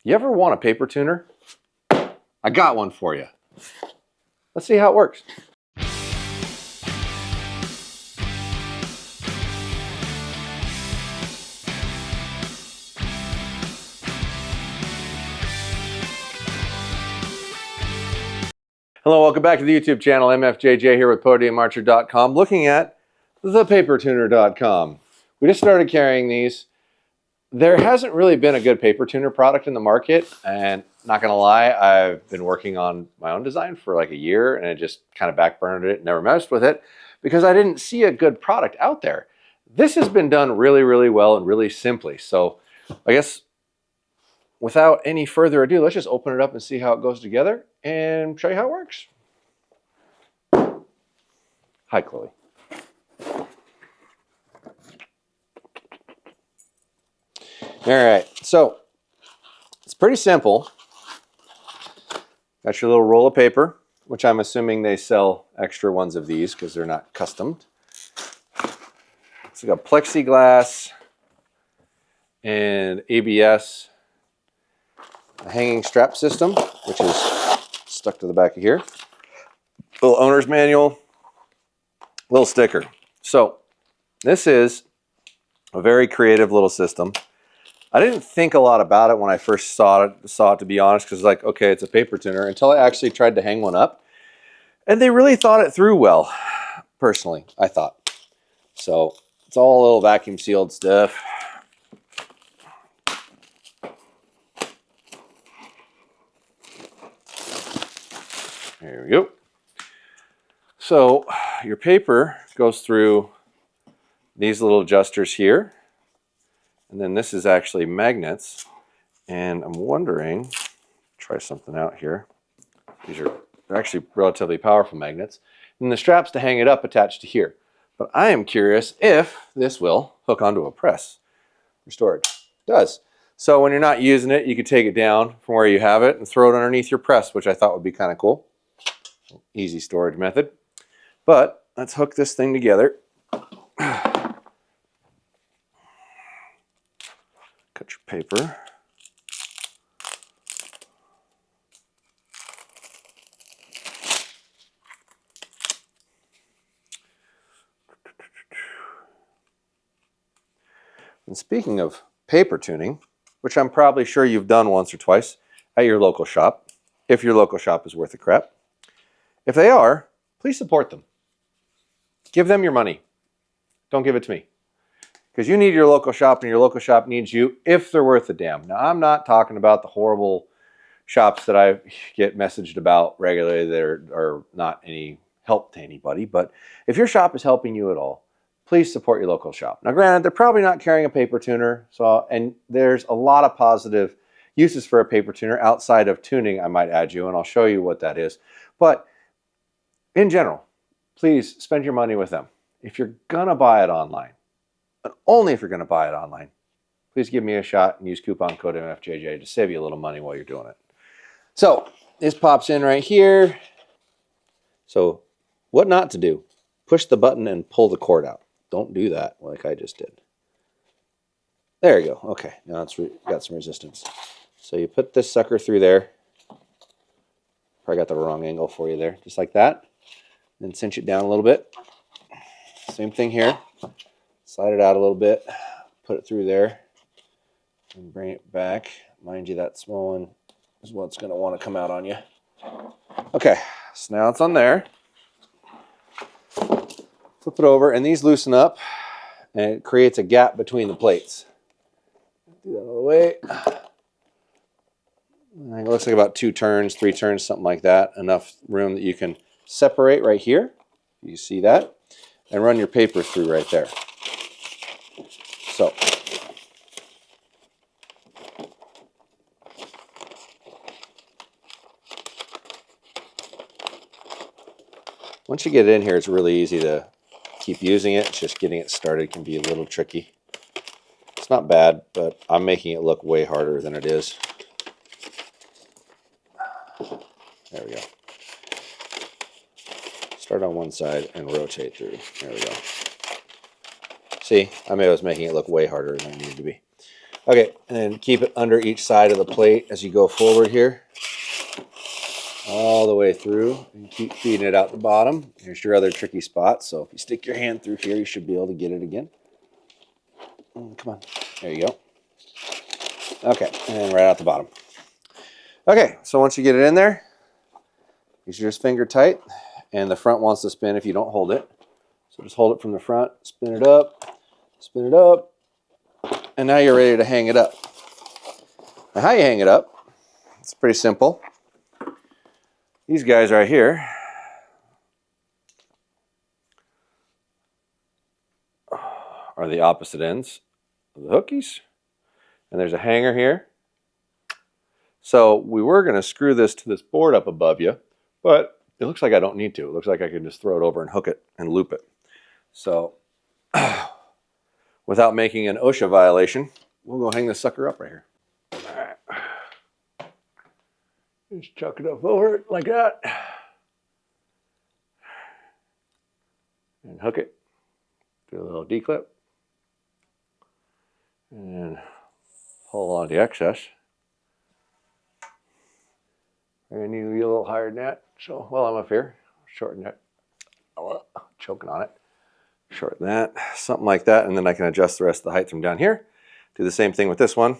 You ever want a paper tuner? I got one for you. Let's see how it works. Hello, welcome back to the YouTube channel. MFJJ here with podiumarcher.com, looking at the Papertuner.com. We just started carrying these. There hasn't really been a good paper tuner product in the market, and not gonna lie, I've been working on my own design for like a year, and I just kind of backburned it, never messed with it, because I didn't see a good product out there. This has been done really, really well and really simply. So I guess without any further ado, let's just open it up and see how it goes together and show you how it works. Hi, Chloe. All right, so it's pretty simple. Got your little roll of paper, which I'm assuming they sell extra ones of these because they're not customed. It's like a plexiglass and ABS hanging strap system, which is stuck to the back of here. Little owner's manual, little sticker. So this is a very creative little system. I didn't think a lot about it when I first saw it to be honest, because like, okay, it's a paper tuner, until I actually tried to hang one up. And they really thought it through well, personally, I thought. So it's all a little vacuum sealed stuff. There we go. So your paper goes through these little adjusters here. And then this is actually magnets. And I'm wondering, try something out here. They're actually relatively powerful magnets. And the straps to hang it up attached to here. But I am curious if this will hook onto a press for storage. It does. So when you're not using it, you can take it down from where you have it and throw it underneath your press, which I thought would be kind of cool. Easy storage method. But let's hook this thing together. Cut your paper. And speaking of paper tuning, which I'm probably sure you've done once or twice at your local shop, if your local shop is worth a crap. If they are, please support them. Give them your money. Don't give it to me. Because you need your local shop and your local shop needs you if they're worth a damn. Now, I'm not talking about the horrible shops that I get messaged about regularly that are not any help to anybody. But if your shop is helping you at all, please support your local shop. Now, granted, they're probably not carrying a paper tuner, and there's a lot of positive uses for a paper tuner outside of tuning, I might add you, and I'll show you what that is. But in general, please spend your money with them. If you're gonna buy it online, but only if you're gonna buy it online, please give me a shot and use coupon code MFJJ to save you a little money while you're doing it. So this pops in right here. So what not to do? Push the button and pull the cord out. Don't do that like I just did. There you go. Okay, now it's got some resistance. So you put this sucker through there. Probably got the wrong angle for you there. Just like that. Then cinch it down a little bit. Same thing here. Slide it out a little bit. Put it through there. And bring it back. Mind you, that small one is what's going to want to come out on you. Okay, so now it's on there. Flip it over, and these loosen up, and it creates a gap between the plates. Do that all the way. It looks like about 2 turns, 3 turns, something like that. Enough room that you can separate right here. You see that? And run your paper through right there. So once you get it in here, it's really easy to keep using it. It's just getting it started can be a little tricky. It's not bad, but I'm making it look way harder than it is. There we go. Start on one side and rotate through. There we go. See, I was making it look way harder than it needed to be. Okay, and then keep it under each side of the plate as you go forward here. All the way through, and keep feeding it out the bottom. Here's your other tricky spot. So if you stick your hand through here, you should be able to get it again. Come on. There you go. Okay, and right out the bottom. Okay, so once you get it in there, you should just finger tight, and the front wants to spin if you don't hold it. So just hold it from the front, spin it up, and now you're ready to hang it up. Now how you hang it up, it's pretty simple. These guys right here are the opposite ends of the hookies, and there's a hanger here. So we were going to screw this to this board up above you, but it looks like I don't need to. It looks like I can just throw it over and hook it and loop it. So without making an OSHA violation, we'll go hang this sucker up right here. All right. Just chuck it up over it like that. And hook it. Do a little D-clip. And pull on the excess. I need to be a little higher than that. So while I'm up here, shorten that. Oh, choking on it. Shorten that, something like that, and then I can adjust the rest of the height from down here. Do the same thing with this one.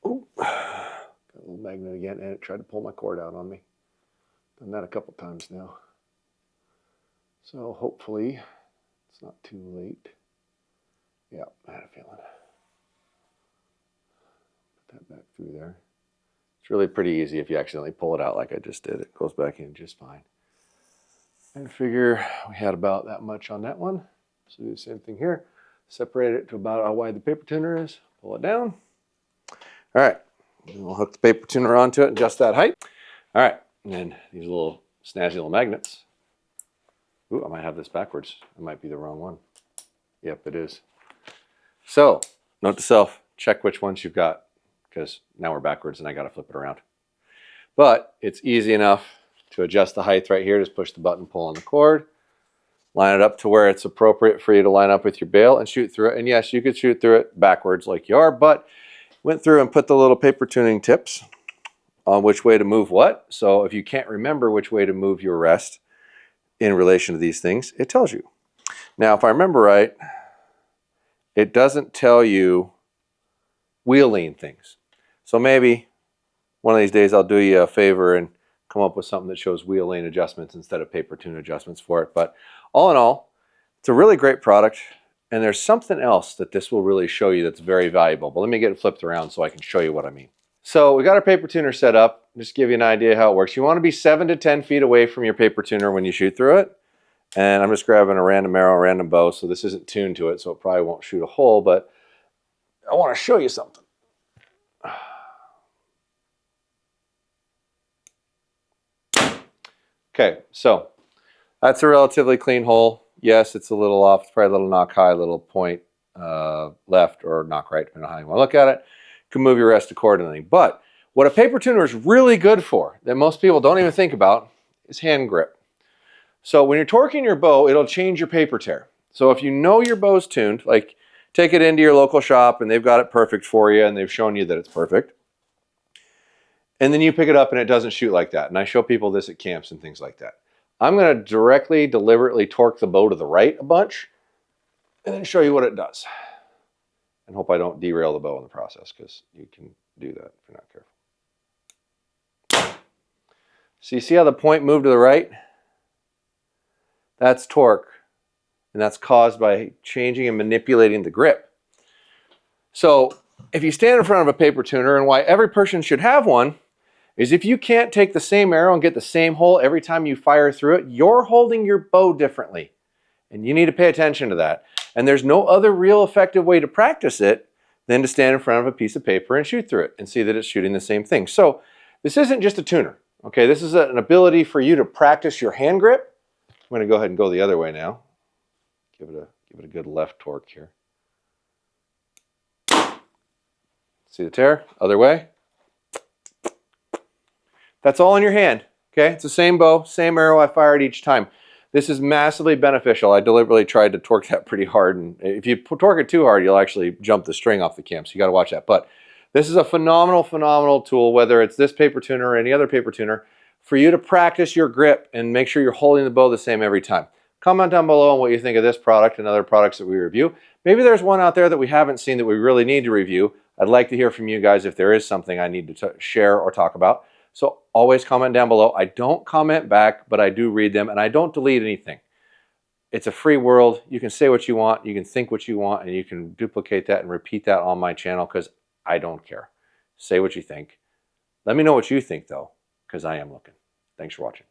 Ooh. Got a little magnet again, and it tried to pull my cord out on me. Done that a couple times now. So hopefully it's not too late. Yeah, I had a feeling. Put that back through there. It's really pretty easy if you accidentally pull it out like I just did. It goes back in just fine. And figure we had about that much on that one. So do the same thing here. Separate it to about how wide the paper tuner is. Pull it down. All right. And we'll hook the paper tuner onto it, adjust that height. All right. And then these little snazzy little magnets. Ooh, I might have this backwards. It might be the wrong one. Yep, it is. So, note to self, check which ones you've got, because now we're backwards and I got to flip it around. But it's easy enough to adjust the height right here. Just push the button, pull on the cord, line it up to where it's appropriate for you to line up with your bail and shoot through it. And yes, you could shoot through it backwards like you are, but went through and put the little paper tuning tips on which way to move what. So if you can't remember which way to move your rest in relation to these things, it tells you. Now, if I remember right, it doesn't tell you wheel lean things. So maybe one of these days I'll do you a favor and come up with something that shows wheel lane adjustments instead of paper tune adjustments for it. But all in all, it's a really great product. And there's something else that this will really show you that's very valuable. But let me get it flipped around so I can show you what I mean. So we got our paper tuner set up. Just to give you an idea how it works. You want to be 7 to 10 feet away from your paper tuner when you shoot through it. And I'm just grabbing a random arrow, random bow. So this isn't tuned to it, so it probably won't shoot a hole. But I want to show you something. Okay, so that's a relatively clean hole. Yes, it's a little off. It's probably a little knock high, a little point left or knock right, depending on how you want to look at it. You can move your rest accordingly. But what a paper tuner is really good for, that most people don't even think about, is hand grip. So when you're torquing your bow, it'll change your paper tear. So if you know your bow's tuned, like take it into your local shop and they've got it perfect for you and they've shown you that it's perfect. And then you pick it up and it doesn't shoot like that. And I show people this at camps and things like that. I'm going to directly, deliberately torque the bow to the right a bunch and then show you what it does. And hope I don't derail the bow in the process, because you can do that if you're not careful. So you see how the point moved to the right? That's torque. And that's caused by changing and manipulating the grip. So if you stand in front of a paper tuner, and why every person should have one, is if you can't take the same arrow and get the same hole every time you fire through it, you're holding your bow differently. And you need to pay attention to that. And there's no other real effective way to practice it than to stand in front of a piece of paper and shoot through it and see that it's shooting the same thing. So this isn't just a tuner. Okay, this is an ability for you to practice your hand grip. I'm going to go ahead and go the other way now. Give it a good left torque here. See the tear? Other way. That's all in your hand. Okay, it's the same bow, same arrow I fired each time. This is massively beneficial. I deliberately tried to torque that pretty hard, and if you torque it too hard, you'll actually jump the string off the cam, so you got to watch that. But this is a phenomenal, phenomenal tool, whether it's this paper tuner or any other paper tuner, for you to practice your grip and make sure you're holding the bow the same every time. Comment down below on what you think of this product and other products that we review. Maybe there's one out there that we haven't seen that we really need to review. I'd like to hear from you guys if there is something I need to share or talk about. So always comment down below. I don't comment back, but I do read them, and I don't delete anything. It's a free world. You can say what you want, you can think what you want, and you can duplicate that and repeat that on my channel because I don't care. Say what you think. Let me know what you think, though, because I am looking. Thanks for watching.